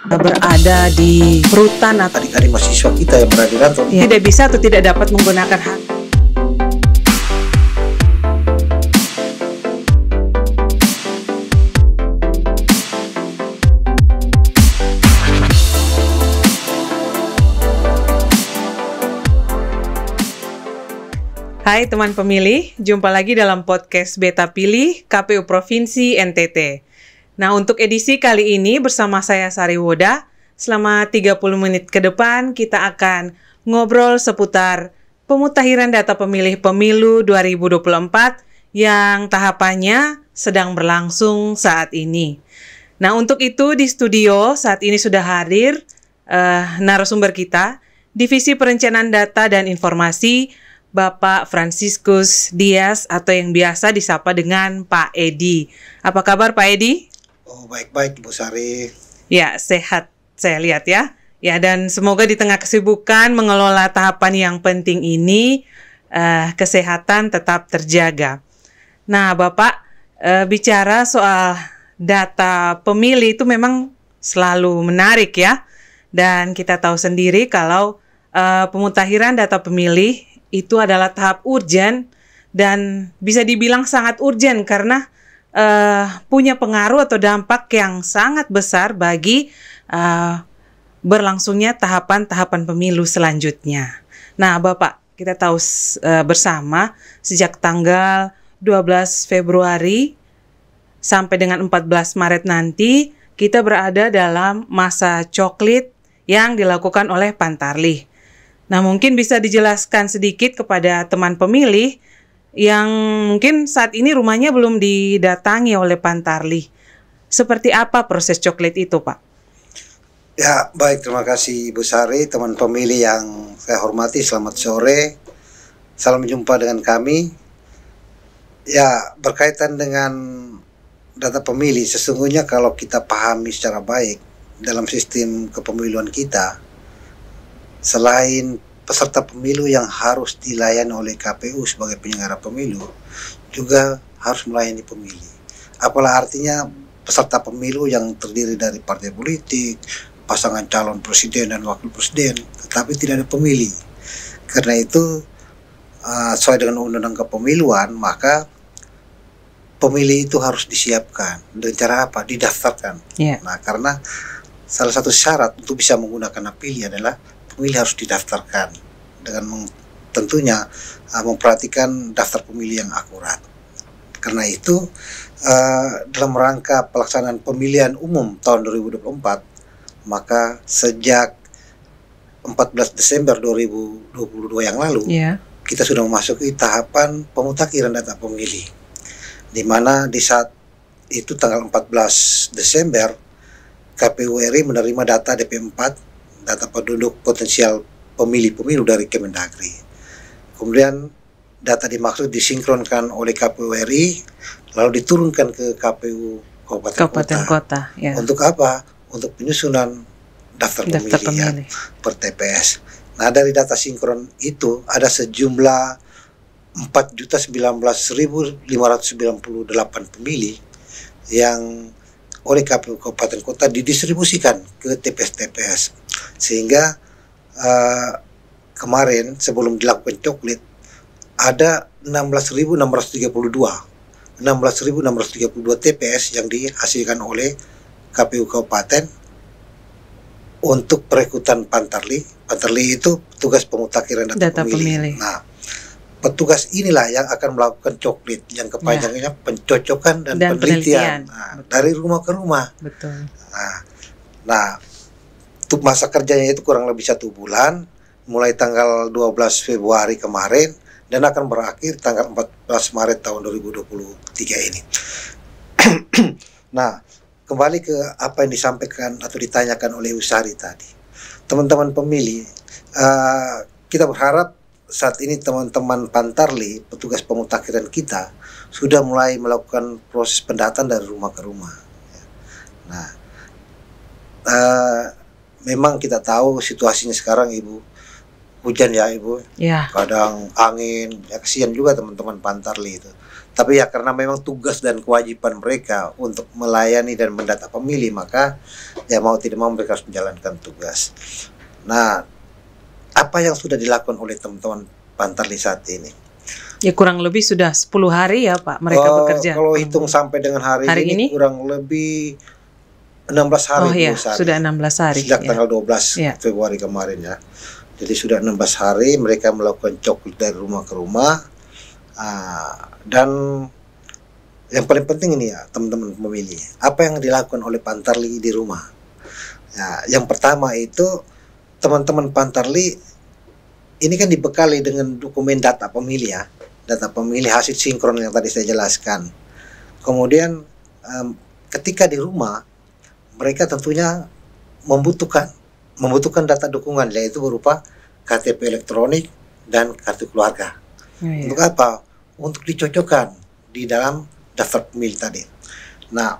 berada di rutan atau adik-adik mahasiswa kita yang berada di rantau tidak bisa atau tidak dapat menggunakan hak. Hai teman pemilih, jumpa lagi dalam podcast Beta Pilih KPU Provinsi NTT. Nah, untuk edisi kali ini bersama saya Sari Woda, selama 30 menit ke depan kita akan ngobrol seputar pemutahiran data pemilih pemilu 2024 yang tahapannya sedang berlangsung saat ini. Nah, untuk itu di studio saat ini sudah hadir narasumber kita, Divisi Perencanaan Data dan Informasi, Bapak Franciscus Dias atau yang biasa disapa dengan Pak Edi. Apa kabar Pak Edi? Oh, baik-baik Bu Sari. Ya, sehat saya lihat ya. Ya, dan semoga di tengah kesibukan mengelola tahapan yang penting ini, kesehatan tetap terjaga. Nah, Bapak, bicara soal data pemilih itu memang selalu menarik ya. Dan kita tahu sendiri kalau pemutahiran data pemilih itu adalah tahap urgen dan bisa dibilang sangat urgen karena punya pengaruh atau dampak yang sangat besar bagi berlangsungnya tahapan-tahapan pemilu selanjutnya. Nah, Bapak, kita tahu bersama sejak tanggal 12 Februari sampai dengan 14 Maret nanti kita berada dalam masa coklit yang dilakukan oleh Pantarlih. Nah, mungkin bisa dijelaskan sedikit kepada teman pemilih yang mungkin saat ini rumahnya belum didatangi oleh Pantarlih. Seperti apa proses coklit itu, Pak? Ya, baik, terima kasih Ibu Sari, teman pemilih yang saya hormati, selamat sore. Salam jumpa dengan kami. Ya, berkaitan dengan data pemilih, sesungguhnya kalau kita pahami secara baik dalam sistem kepemiluan kita, selain peserta pemilu yang harus dilayani oleh KPU sebagai penyelenggara pemilu, juga harus melayani pemilih. Apalah artinya peserta pemilu yang terdiri dari partai politik, pasangan calon presiden dan wakil presiden, tetapi tidak ada pemilih. Karena itu, sesuai dengan undang-undang kepemiluan, maka pemilih itu harus disiapkan. Dengan cara apa? Didaftarkan. Yeah. Nah, karena salah satu syarat untuk bisa menggunakan hak pilih adalah pemilih harus didaftarkan dengan tentunya memperhatikan daftar pemilih yang akurat. Karena itu dalam rangka pelaksanaan pemilihan umum tahun 2024, maka sejak 14 Desember 2022 yang lalu, kita sudah memasuki tahapan pemutakhiran data pemilih, di mana di saat itu tanggal 14 Desember KPU RI menerima data DP4, data penduduk potensial pemilih-pemilu dari Kemendagri. Kemudian data dimaksud disinkronkan oleh KPU RI, lalu diturunkan ke KPU Kabupaten Kota. Ya. Untuk apa? Untuk penyusunan daftar pemilih ya, per TPS. Nah, dari data sinkron itu ada sejumlah 4.019.598 pemilih yang oleh KPU Kabupaten Kota didistribusikan ke TPS-TPS, sehingga kemarin sebelum dilakukan coklit ada 16.632 TPS yang dihasilkan oleh KPU Kabupaten untuk perekrutan Pantarlih. Pantarlih itu petugas pemutakhiran data pemilih. Nah, petugas inilah yang akan melakukan coklit yang kepanjangannya pencocokan dan penelitian. Nah, dari rumah ke rumah. Betul. Nah, untuk masa kerjanya itu kurang lebih 1 bulan, mulai tanggal 12 Februari kemarin dan akan berakhir tanggal 14 Maret tahun 2023 ini. Nah, kembali ke apa yang disampaikan atau ditanyakan oleh Usari tadi. Teman-teman pemilih, kita berharap saat ini teman-teman Pantarlih, petugas pemutakhiran kita, sudah mulai melakukan proses pendataan dari rumah ke rumah. Nah, memang kita tahu situasinya sekarang, Ibu, hujan ya Ibu, kadang angin, ya kasihan juga teman-teman Pantarlih itu. Tapi ya karena memang tugas dan kewajiban mereka untuk melayani dan mendata pemilih, maka ya mau tidak mau mereka harus menjalankan tugas. Nah, apa yang sudah dilakukan oleh teman-teman Pantarli saat ini? Ya kurang lebih sudah 10 hari ya Pak mereka bekerja. Kalau hitung sampai dengan hari ini kurang lebih 16 hari. Oh iya, sudah 16 hari. Sejak tanggal 12 Februari kemarin ya. Jadi sudah 16 hari mereka melakukan coklit dari rumah ke rumah. Dan yang paling penting ini ya teman-teman pemilih, apa yang dilakukan oleh Pantarli di rumah. Ya, yang pertama itu teman-teman Pantarli ini kan dibekali dengan dokumen data pemilih ya, data pemilih hasil sinkron yang tadi saya jelaskan. Kemudian ketika di rumah mereka tentunya membutuhkan data dukungan, yaitu berupa KTP elektronik dan kartu keluarga. Untuk apa? Untuk dicocokkan di dalam daftar pemilih tadi. Nah,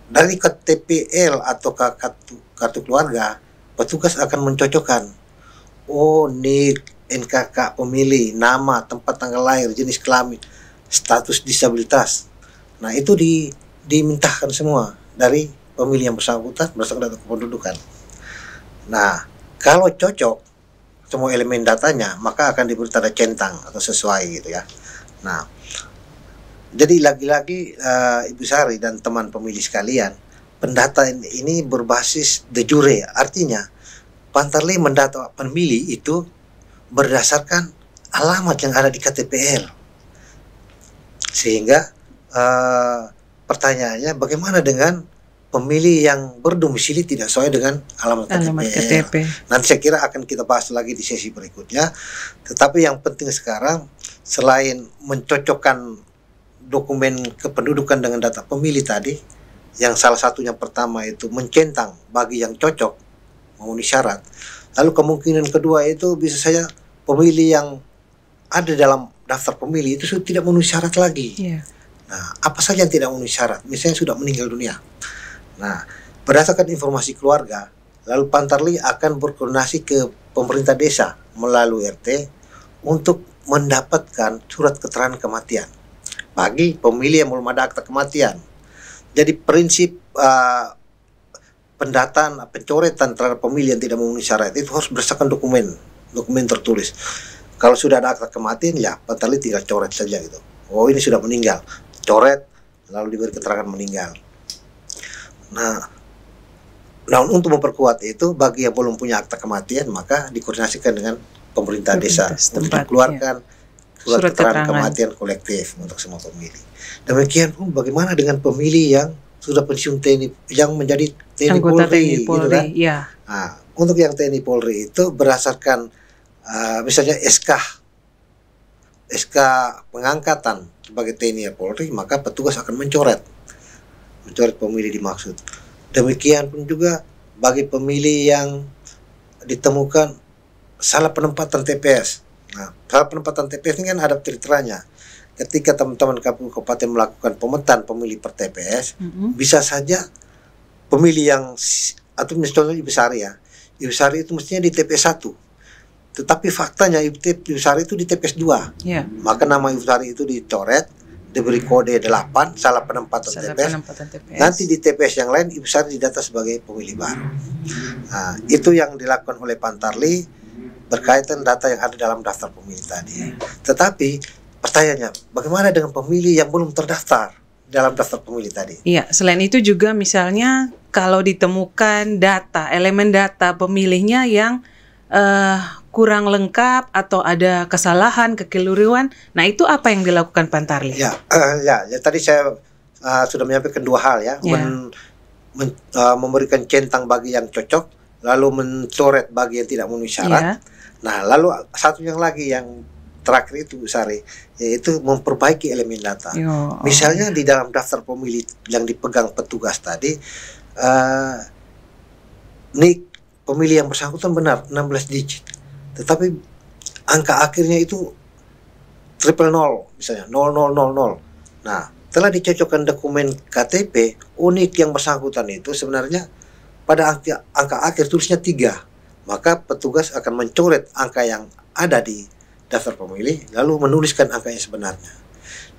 dari KTPL atau kartu keluarga, petugas akan mencocokkan. Oh, NIK, NKK pemilih, nama, tempat tanggal lahir, jenis kelamin, status disabilitas. Nah, itu dimintakan semua dari pemilih yang bersangkutan berdasarkan data kependudukan. Nah, kalau cocok semua elemen datanya, maka akan diberi tanda centang atau sesuai gitu ya. Nah, jadi lagi-lagi Ibu Sari dan teman pemilih sekalian, pendata ini berbasis de jure, artinya Pantarli mendata pemilih itu berdasarkan alamat yang ada di KTPL. Sehingga pertanyaannya, bagaimana dengan pemilih yang berdomisili tidak sesuai dengan alamat KTP. Nanti saya kira akan kita bahas lagi di sesi berikutnya. Tetapi yang penting sekarang, selain mencocokkan dokumen kependudukan dengan data pemilih tadi, yang salah satunya pertama itu mencentang bagi yang cocok memenuhi syarat. Lalu kemungkinan kedua itu bisa saja pemilih yang ada dalam daftar pemilih itu sudah tidak memenuhi syarat lagi. Nah, apa saja yang tidak memenuhi syarat? Misalnya sudah meninggal dunia. Nah, berdasarkan informasi keluarga, lalu Pantarli akan berkoordinasi ke pemerintah desa melalui RT untuk mendapatkan surat keterangan kematian bagi pemilih yang belum ada akta kematian. Jadi prinsip pendataan, pencoretan terhadap pemilih yang tidak memenuhi syarat itu harus berdasarkan dokumen tertulis. Kalau sudah ada akta kematian, ya Pantarli tinggal coret saja gitu. Oh, ini sudah meninggal, coret lalu diberi keterangan meninggal. Nah, untuk memperkuat itu, bagi yang belum punya akta kematian, maka dikoordinasikan dengan pemerintah desa untuk dikeluarkan surat keterangan kematian kolektif untuk semua pemilih. Demikian pun bagaimana dengan pemilih yang sudah pensiun TNI, yang menjadi TNI Polri, gitu kan? Nah, untuk yang TNI Polri itu berdasarkan misalnya SK pengangkatan sebagai TNI Polri, maka petugas akan mencoret pemilih dimaksud. Demikian pun juga bagi pemilih yang ditemukan salah penempatan TPS. Nah, salah penempatan TPS ini kan ada kriteриanya. Ketika teman-teman KPU Kabupaten melakukan pemetaan pemilih per TPS, bisa saja pemilih yang, atau misalnya Ibu Sari ya, Ibu Sari itu mestinya di TPS 1, tetapi faktanya Ibu Sari itu di TPS 2. Maka nama Ibu Sari itu dicoret, diberi kode 8, salah penempatan TPS. Nanti di TPS yang lain Ibu Sari didata sebagai pemilih baru. Nah, itu yang dilakukan oleh Pantarli berkaitan data yang ada dalam daftar pemilih tadi. Tetapi pertanyaannya, bagaimana dengan pemilih yang belum terdaftar dalam daftar pemilih tadi? Iya, selain itu juga misalnya kalau ditemukan elemen data pemilihnya yang kurang lengkap atau ada kesalahan, kekeliruan, nah itu apa yang dilakukan Pantarli? Ya, tadi saya sudah menyampaikan dua hal ya, memberikan centang bagi yang cocok, lalu mencoret bagi yang tidak memenuhi syarat. Nah, lalu satu yang lagi yang terakhir itu Sari, yaitu memperbaiki elemen data. Misalnya di dalam daftar pemilih yang dipegang petugas tadi, NIK pemilih yang bersangkutan benar 16 digit, tetapi angka akhirnya itu 000 misalnya 0000. Nah, telah dicocokkan dokumen KTP, NIK yang bersangkutan itu sebenarnya pada angka akhir tulisnya 3. Maka petugas akan mencoret angka yang ada di daftar pemilih lalu menuliskan angka yang sebenarnya.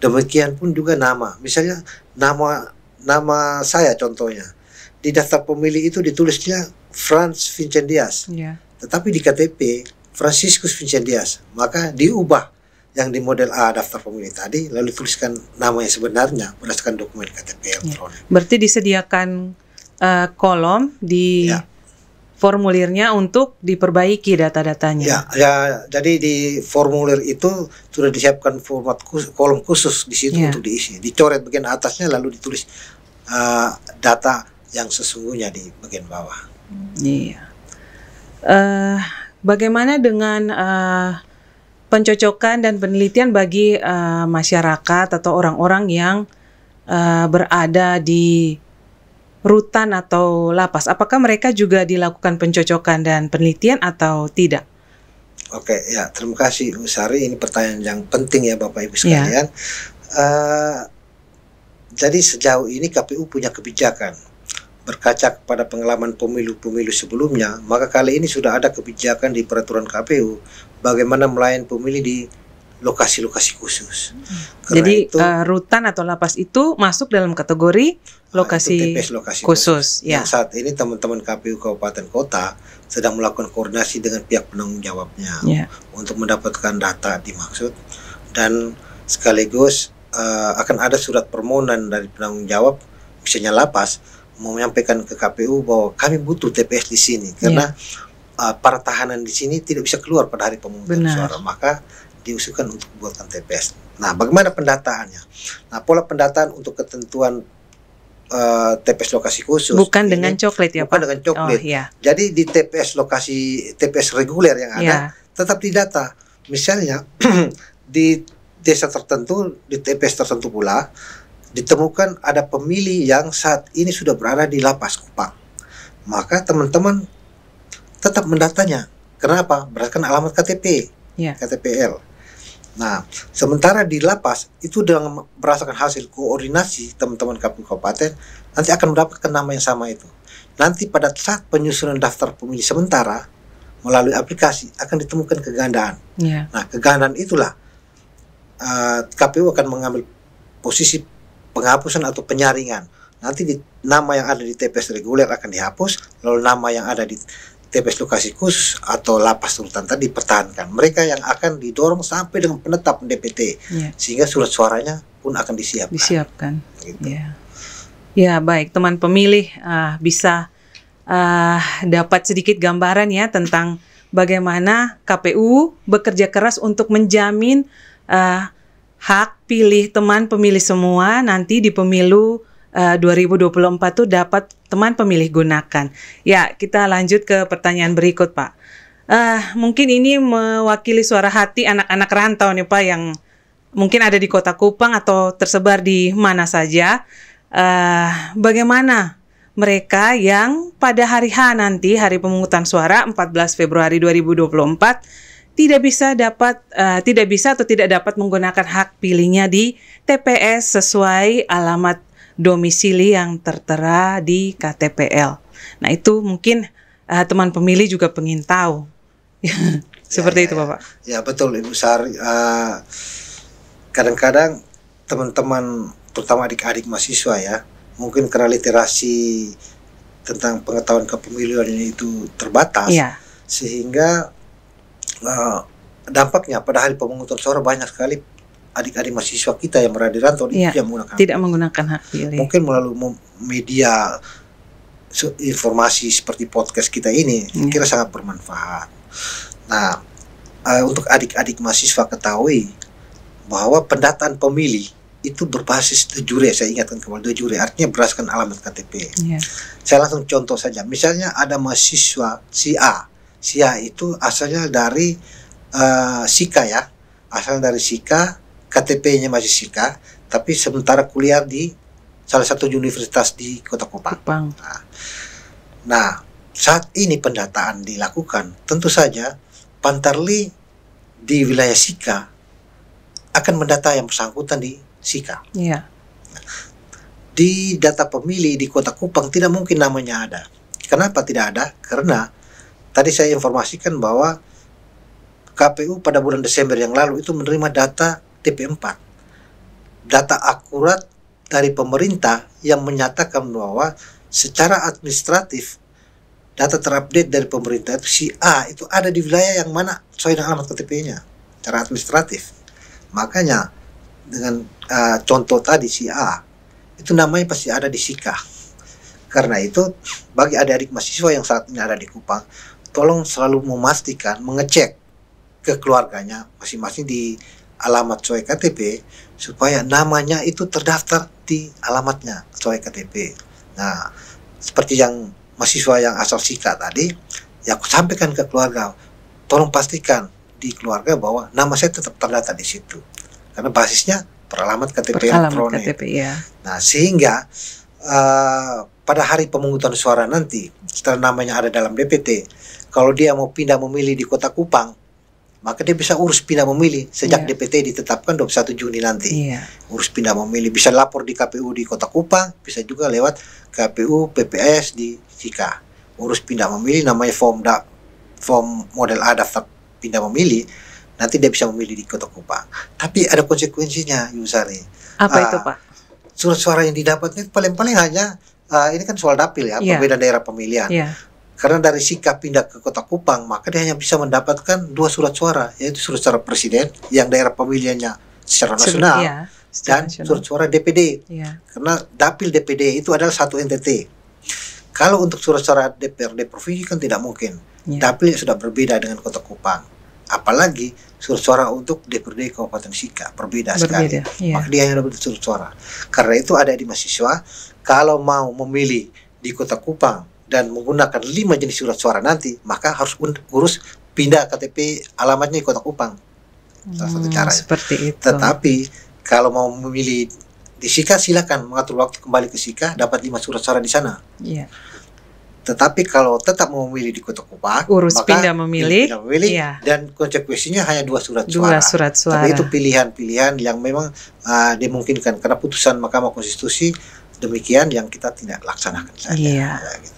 Demikian pun juga nama. Misalnya nama saya contohnya. Di daftar pemilih itu ditulisnya Franz Vincent Dias. Tetapi di KTP Franciscus Vincent Dias. Maka diubah yang di model A daftar pemilih tadi, lalu tuliskan nama yang sebenarnya berdasarkan dokumen KTP elektronik. Berarti disediakan kolom di formulirnya untuk diperbaiki data-datanya. Ya, jadi di formulir itu sudah disiapkan format kolom khusus di situ untuk diisi. Dicoret bagian atasnya lalu ditulis data yang sesungguhnya di bagian bawah. Iya. Bagaimana dengan pencocokan dan penelitian bagi masyarakat atau orang-orang yang berada di rutan atau lapas? Apakah mereka juga dilakukan pencocokan dan penelitian atau tidak? Oke, ya, terima kasih Bu Sari. Ini pertanyaan yang penting ya Bapak Ibu sekalian. Jadi sejauh ini KPU punya kebijakan. Berkaca kepada pengalaman pemilu-pemilu sebelumnya, maka kali ini sudah ada kebijakan di peraturan KPU bagaimana melayani pemilih di lokasi-lokasi khusus. Jadi rutan atau lapas itu masuk dalam kategori lokasi khusus. Yang saat ini teman-teman KPU Kabupaten Kota sedang melakukan koordinasi dengan pihak penanggung jawabnya untuk mendapatkan data dimaksud, dan sekaligus akan ada surat permohonan dari penanggung jawab, misalnya lapas, mau menyampaikan ke KPU bahwa kami butuh TPS di sini karena para tahanan di sini tidak bisa keluar pada hari pemungutan suara, maka diusulkan untuk buatkan TPS. Nah, bagaimana pendataannya? Nah, pola pendataan untuk ketentuan TPS lokasi khusus bukan dengan coklat ya Pak? Bukan dengan coklat. Jadi di TPS reguler yang ada tetap didata. Misalnya di desa tertentu, di TPS tertentu pula ditemukan ada pemilih yang saat ini sudah berada di lapas Kupang. Maka teman-teman tetap mendatanya. Kenapa? Berdasarkan alamat KTP, KTPL. Nah, sementara di lapas itu dengan berdasarkan hasil koordinasi teman-teman KPU Kabupaten nanti akan mendapatkan nama yang sama itu. Nanti pada saat penyusunan daftar pemilih sementara melalui aplikasi akan ditemukan kegandaan. Nah, kegandaan itulah KPU akan mengambil posisi penghapusan atau penyaringan. Nanti nama yang ada di TPS reguler akan dihapus, lalu nama yang ada di TPS lokasi khusus atau lapas rutan tadi dipertahankan. Mereka yang akan didorong sampai dengan penetapan DPT, sehingga surat suaranya pun akan disiapkan. Gitu. Ya, baik teman pemilih bisa dapat sedikit gambaran ya tentang bagaimana KPU bekerja keras untuk menjamin hak pilih teman pemilih semua nanti di pemilu 2024 tuh dapat teman pemilih gunakan. Ya, kita lanjut ke pertanyaan berikut Pak. Mungkin ini mewakili suara hati anak-anak rantau nih Pak yang mungkin ada di Kota Kupang atau tersebar di mana saja. Bagaimana mereka yang pada hari H nanti, hari pemungutan suara 14 Februari 2024 tidak bisa atau tidak dapat menggunakan hak pilihnya di TPS sesuai alamat domisili yang tertera di KTPL. Nah, itu mungkin teman pemilih juga pengen tahu. Seperti itu Bapak. Ya, betul Ibu Sari. Kadang-kadang teman-teman terutama adik-adik mahasiswa ya, mungkin karena literasi tentang pengetahuan kepemiluan ini itu terbatas, sehingga dampaknya pada hari pemungutan suara banyak sekali adik-adik mahasiswa kita yang berada di rantau tidak menggunakan hak pilih. Mungkin melalui media informasi seperti podcast kita ini kira sangat bermanfaat. Nah, untuk adik-adik mahasiswa ketahui bahwa pendataan pemilih itu berbasis de jure. Saya ingatkan kembali, de jure artinya berdasarkan alamat KTP. Saya langsung contoh saja. Misalnya ada mahasiswa si A. Si A itu asalnya dari Sika ya. Asalnya dari Sika, KTP-nya masih Sika, tapi sementara kuliah di salah satu universitas di Kota Kupang. Nah, saat ini pendataan dilakukan, tentu saja Pantarli di wilayah Sika akan mendata yang bersangkutan di Sika. Di data pemilih di Kota Kupang tidak mungkin namanya ada. Kenapa tidak ada? Karena tadi saya informasikan bahwa KPU pada bulan Desember yang lalu itu menerima data TP4. data akurat dari pemerintah yang menyatakan bahwa secara administratif data terupdate dari pemerintah itu si A itu ada di wilayah yang mana sesuai dengan alamat KTP-nya secara administratif. Makanya dengan contoh tadi si A itu namanya pasti ada di SIKA. Karena itu bagi adik-adik mahasiswa yang saat ini ada di Kupang, tolong selalu memastikan mengecek ke keluarganya masing-masing di alamat sesuai KTP supaya namanya itu terdaftar di alamatnya sesuai KTP. Nah, seperti yang mahasiswa yang asal SIKA tadi, ya aku sampaikan ke keluarga, tolong pastikan di keluarga bahwa nama saya tetap terdata di situ, karena basisnya peralamat KTP elektronik. Ya. Nah, sehingga pada hari pemungutan suara nanti, setelah namanya ada dalam DPT, kalau dia mau pindah memilih di Kota Kupang, maka dia bisa urus pindah memilih sejak DPT ditetapkan 21 Juni nanti. Urus pindah memilih, bisa lapor di KPU di Kota Kupang, bisa juga lewat KPU PPS di SIKA. Urus pindah memilih, namanya form model A daftar pindah memilih, nanti dia bisa memilih di Kota Kupang. Tapi ada konsekuensinya, Yusari. Apa itu, Pak? Surat suara yang didapatnya paling-paling hanya ini kan soal dapil ya, perbedaan daerah pemilihan. Karena dari SIKA pindah ke Kota Kupang, maka dia hanya bisa mendapatkan 2 surat suara, yaitu surat suara presiden yang daerah pemilihannya secara nasional dan surat suara DPD. Karena dapil DPD itu adalah satu NTT. Kalau untuk surat suara DPRD provinsi kan tidak mungkin. Dapil sudah berbeda dengan Kota Kupang. Apalagi surat suara untuk DPRD Kabupaten SIKA berbeda sekali. Maka dia hanya dapat surat suara. Karena itu ada di mahasiswa, kalau mau memilih di Kota Kupang dan menggunakan 5 jenis surat suara nanti, maka harus urus pindah KTP alamatnya di Kota Kupang. Salah satu cara. Seperti itu. Tetapi kalau mau memilih di SIKA, silakan mengatur waktu kembali ke SIKA, dapat 5 surat suara di sana. Tetapi kalau tetap mau memilih di Kota Kupang, urus maka pindah memilih dan konsekuensinya hanya 2 surat suara. Tapi itu pilihan-pilihan yang memang dimungkinkan karena putusan Mahkamah Konstitusi demikian yang kita tidak laksanakan saja. Gitu.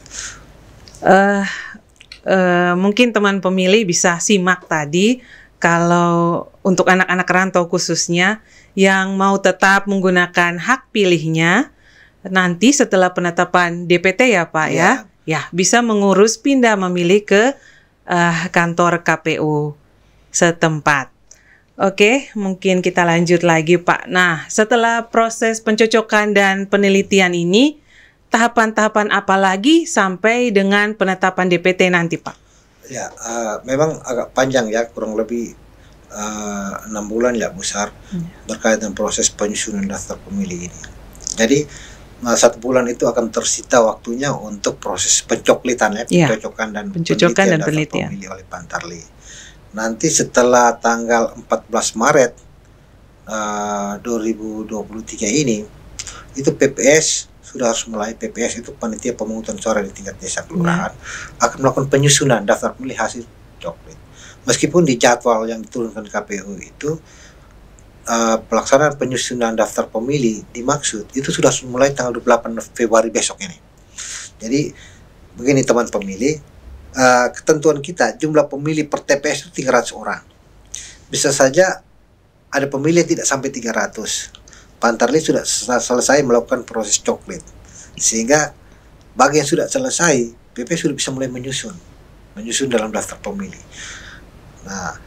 Mungkin teman pemilih bisa simak tadi, kalau untuk anak-anak rantau khususnya yang mau tetap menggunakan hak pilihnya nanti setelah penetapan DPT ya Pak ya bisa mengurus pindah memilih ke kantor KPU setempat. Oke, mungkin kita lanjut lagi Pak. Nah, setelah proses pencocokan dan penelitian ini, tahapan-tahapan apa lagi sampai dengan penetapan DPT nanti, Pak? Ya, memang agak panjang ya, kurang lebih 6 bulan ya, besar berkaitan proses penyusunan daftar pemilih ini. Jadi 1 bulan itu akan tersita waktunya untuk proses pencoklitan pencocokan dan penelitian daftar pemilih oleh Pantarli. Nanti setelah tanggal 14 Maret 2023 ini, itu PPS sudah harus mulai. PPS itu panitia pemungutan suara di tingkat desa kelurahan akan melakukan penyusunan daftar pemilih hasil coklit. Meskipun di jadwal yang diturunkan KPU itu pelaksanaan penyusunan daftar pemilih dimaksud itu sudah mulai tanggal 28 Februari besok ini. Jadi begini teman pemilih, ketentuan kita jumlah pemilih per TPS itu 300 orang. Bisa saja ada pemilih tidak sampai 300. Pantarli sudah selesai melakukan proses coklit, sehingga bagi yang sudah selesai, PP sudah bisa mulai menyusun dalam daftar pemilih. Nah,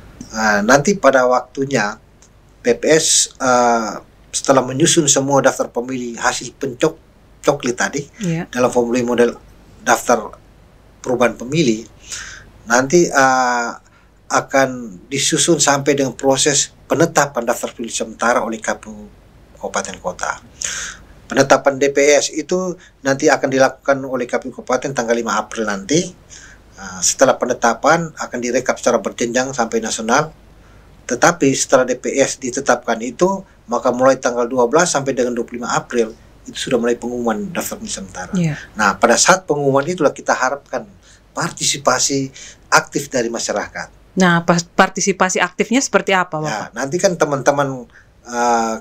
nanti pada waktunya PPS setelah menyusun semua daftar pemilih hasil coklit tadi dalam formulir model daftar perubahan pemilih, nanti akan disusun sampai dengan proses penetapan daftar pemilih sementara oleh KPU Kabupaten Kota. Penetapan DPS itu nanti akan dilakukan oleh KPU Kabupaten tanggal 5 April nanti. Setelah penetapan akan direkap secara berjenjang sampai nasional. Tetapi setelah DPS ditetapkan itu, maka mulai tanggal 12 sampai dengan 25 April itu sudah mulai pengumuman daftar pemilih sementara. Nah, pada saat pengumuman itulah kita harapkan partisipasi aktif dari masyarakat. Nah, partisipasi aktifnya seperti apa, Bapak? Ya, nanti kan teman-teman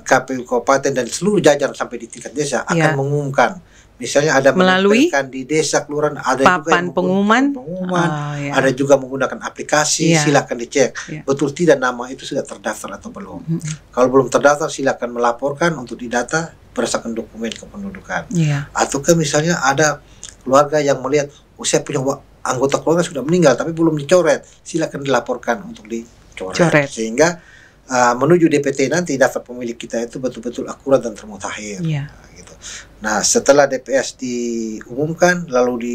KPU Kabupaten dan seluruh jajaran sampai di tingkat desa akan mengumumkan Misalnya ada melalui menempelkan di desa kelurahan, ada juga papan yang pengumuman, pengumuman, ya. ada juga menggunakan aplikasi. Ya. Silakan dicek Ya. betul tidak nama itu sudah terdaftar atau belum. Kalau belum terdaftar, silakan melaporkan untuk didata berdasarkan dokumen kependudukan. Ya. Atau misalnya ada keluarga yang melihat, saya punya anggota keluarga sudah meninggal tapi belum dicoret, silakan dilaporkan untuk dicoret. Sehingga menuju DPT nanti daftar pemilih kita itu betul-betul akurat dan termutakhir. Ya. Nah, setelah DPS diumumkan, lalu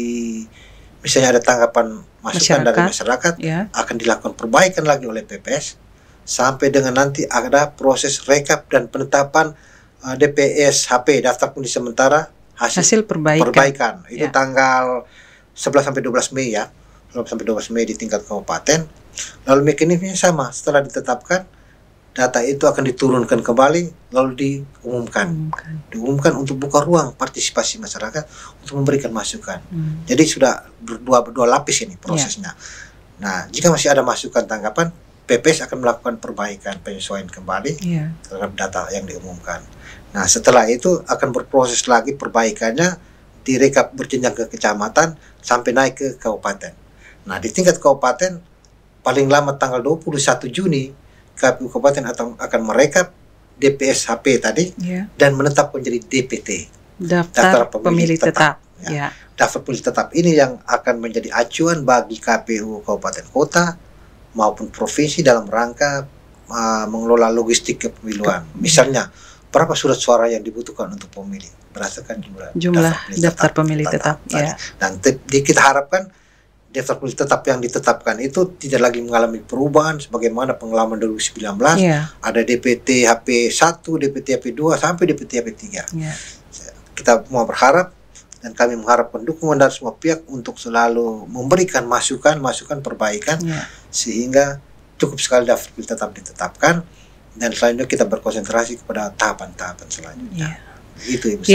misalnya ada tanggapan masukan dari masyarakat, akan dilakukan perbaikan lagi oleh PPS sampai dengan nanti ada proses rekap dan penetapan DPS HP daftar pemilih sementara hasil perbaikan. Itu tanggal 11 sampai 12 Mei ya. 11 sampai 12 Mei di tingkat kabupaten. Lalu mekanismenya sama, setelah ditetapkan data itu akan diturunkan kembali lalu diumumkan untuk buka ruang partisipasi masyarakat untuk memberikan masukan. Jadi sudah dua lapis ini prosesnya. Nah, jika masih ada masukan tanggapan, PPS akan melakukan perbaikan penyesuaian kembali terhadap data yang diumumkan. Nah, setelah itu akan berproses lagi perbaikannya, direkap berjenjang ke kecamatan sampai naik ke kabupaten. Nah, di tingkat kabupaten paling lama tanggal 21 Juni KPU Kabupaten akan merekap DPS HP tadi dan menetapkan jadi DPT, daftar pemilih tetap. Daftar pemilih tetap ini yang akan menjadi acuan bagi KPU Kabupaten Kota maupun provinsi dalam rangka mengelola logistik kepemiluan. Misalnya, berapa surat suara yang dibutuhkan untuk pemilih berdasarkan jumlah daftar pemilih tetap. Dan kita harapkan daftar pemilih tetap yang ditetapkan itu tidak lagi mengalami perubahan sebagaimana pengalaman 2019. Ada DPT HP 1, DPT HP 2 sampai DPT HP 3. Kita mau berharap dan kami mengharapkan dukungan dari semua pihak untuk selalu memberikan masukan perbaikan sehingga cukup sekali daftar pemilih tetap ditetapkan dan selanjutnya kita berkonsentrasi kepada tahapan-tahapan selanjutnya. Gitu Ibu.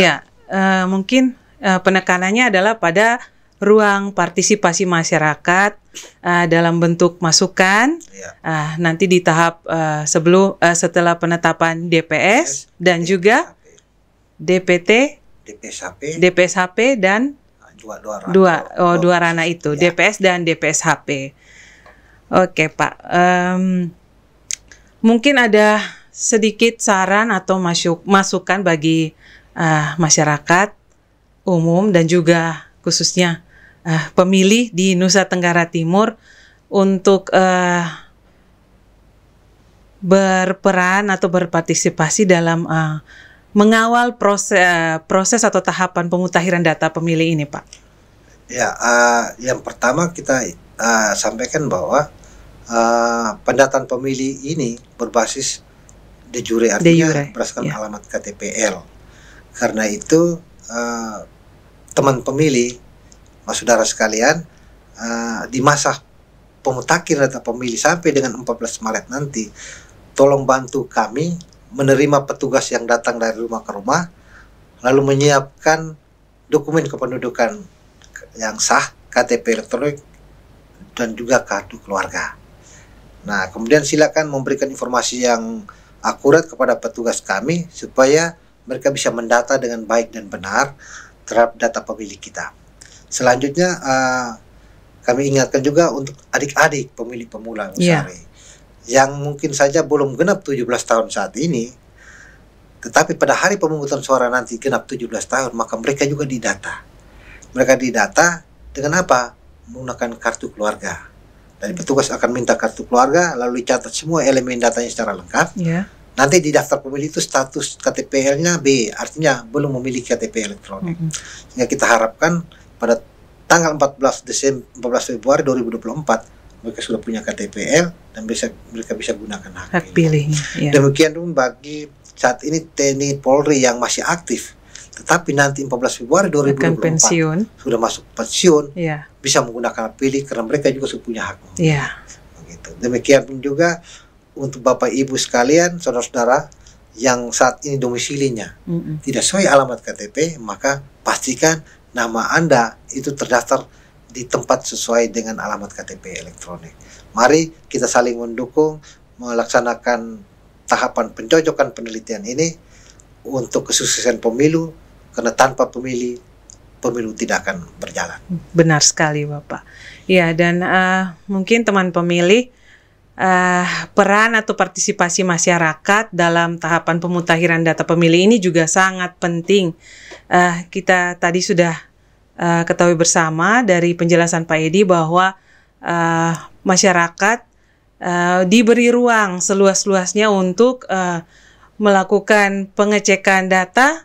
Mungkin penekanannya adalah pada ruang partisipasi masyarakat dalam bentuk masukan nanti di tahap setelah penetapan DPS dan juga DPT, DPS HP dan dua ranah itu DPS dan DPS HP. Oke Pak, mungkin ada sedikit saran atau masukan bagi masyarakat umum dan juga khususnya pemilih di Nusa Tenggara Timur untuk berperan atau berpartisipasi dalam mengawal proses atau tahapan pemutahiran data pemilih ini, Pak. Ya, yang pertama kita sampaikan bahwa pendataan pemilih ini berbasis de jure, artinya berdasarkan alamat KTPL. Karena itu teman pemilih, saudara sekalian, di masa pemutakhiran data pemilih sampai dengan 14 Maret nanti, tolong bantu kami menerima petugas yang datang dari rumah ke rumah, lalu menyiapkan dokumen kependudukan yang sah, KTP elektronik, dan juga kartu keluarga. Nah, kemudian silakan memberikan informasi yang akurat kepada petugas kami supaya mereka bisa mendata dengan baik dan benar terhadap data pemilih kita. Selanjutnya kami ingatkan juga untuk adik-adik pemilih pemula Usari yang mungkin saja belum genap 17 tahun saat ini, tetapi pada hari pemungutan suara nanti genap 17 tahun, maka mereka juga didata. Mereka didata dengan apa? Menggunakan kartu keluarga. Dari petugas akan minta kartu keluarga, lalu dicatat semua elemen datanya secara lengkap. Nanti di daftar pemilih itu status KTPL-nya B, artinya belum memiliki KTP elektronik. Sehingga kita harapkan pada tanggal 14 Februari 2024 mereka sudah punya KTPL dan mereka bisa gunakan hak pilihnya. Demikian pun bagi saat ini TNI Polri yang masih aktif, tetapi nanti 14 Februari 2024 sudah masuk pensiun, bisa menggunakan hak pilih karena mereka juga sudah punya hak. Begitu. Demikian pun juga untuk Bapak Ibu sekalian, saudara-saudara yang saat ini domisilinya tidak sesuai alamat KTP, maka pastikan nama Anda itu terdaftar di tempat sesuai dengan alamat KTP elektronik. Mari kita saling mendukung melaksanakan tahapan pencocokan penelitian ini untuk kesuksesan pemilu, karena tanpa pemilih pemilu tidak akan berjalan. Benar sekali Bapak. Ya, dan mungkin teman pemilih, peran atau partisipasi masyarakat dalam tahapan pemutakhiran data pemilih ini juga sangat penting. Kita tadi sudah ketahui bersama dari penjelasan Pak Edi bahwa masyarakat diberi ruang seluas-luasnya untuk melakukan pengecekan data.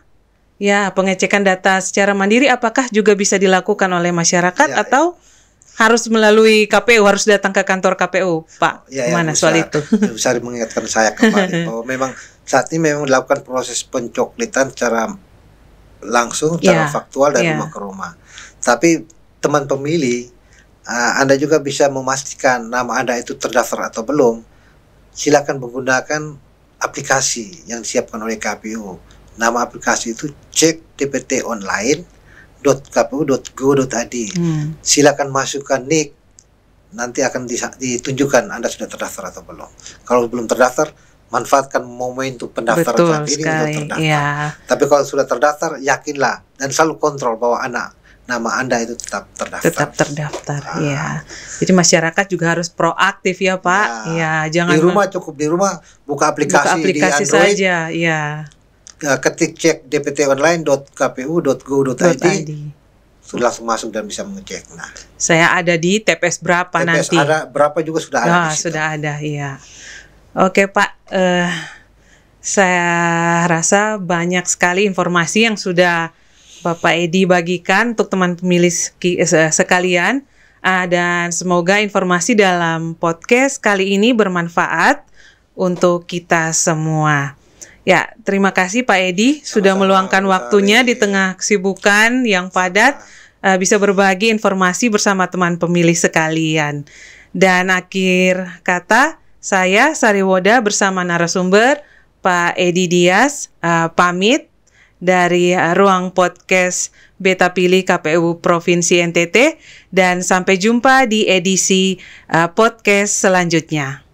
Ya, pengecekan data secara mandiri apakah juga bisa dilakukan oleh masyarakat atau harus melalui KPU, harus datang ke kantor KPU, Pak? Gimana soal itu? Bisa mengingatkan saya kembali bahwa memang saat ini memang dilakukan proses pencoklitan secara langsung, secara faktual dari rumah ke rumah. Tapi teman pemilih, Anda juga bisa memastikan nama Anda itu terdaftar atau belum. Silakan menggunakan aplikasi yang disiapkan oleh KPU. Nama aplikasi itu cekdptonline.kpu.go.id. Silakan masukkan NIK, nanti akan ditunjukkan Anda sudah terdaftar atau belum. Kalau belum terdaftar, manfaatkan momentum pendaftaran saat ini untuk terdaftar. Tapi kalau sudah terdaftar, yakinlah dan selalu kontrol bahwa nama Anda itu tetap terdaftar. Ya. Jadi masyarakat juga harus proaktif ya Pak. Ya, jangan di rumah di rumah buka aplikasi di Android saja. Ya. Ketik cek.dptonline.kpu.go.id, sudah langsung masuk dan bisa mengecek. Nah, saya ada di TPS berapa nanti? Ada berapa juga sudah ada. Sudah ada, iya. Oke Pak, saya rasa banyak sekali informasi yang sudah Bapak Edi bagikan untuk teman pemilih sekalian, dan semoga informasi dalam podcast kali ini bermanfaat untuk kita semua. Ya, terima kasih Pak Edi sudah meluangkan waktunya di tengah kesibukan yang padat, bisa berbagi informasi bersama teman pemilih sekalian. Dan akhir kata, saya Sariwoda bersama narasumber Pak Edi Dias pamit dari ruang podcast Beta Pilih KPU Provinsi NTT, dan sampai jumpa di edisi podcast selanjutnya.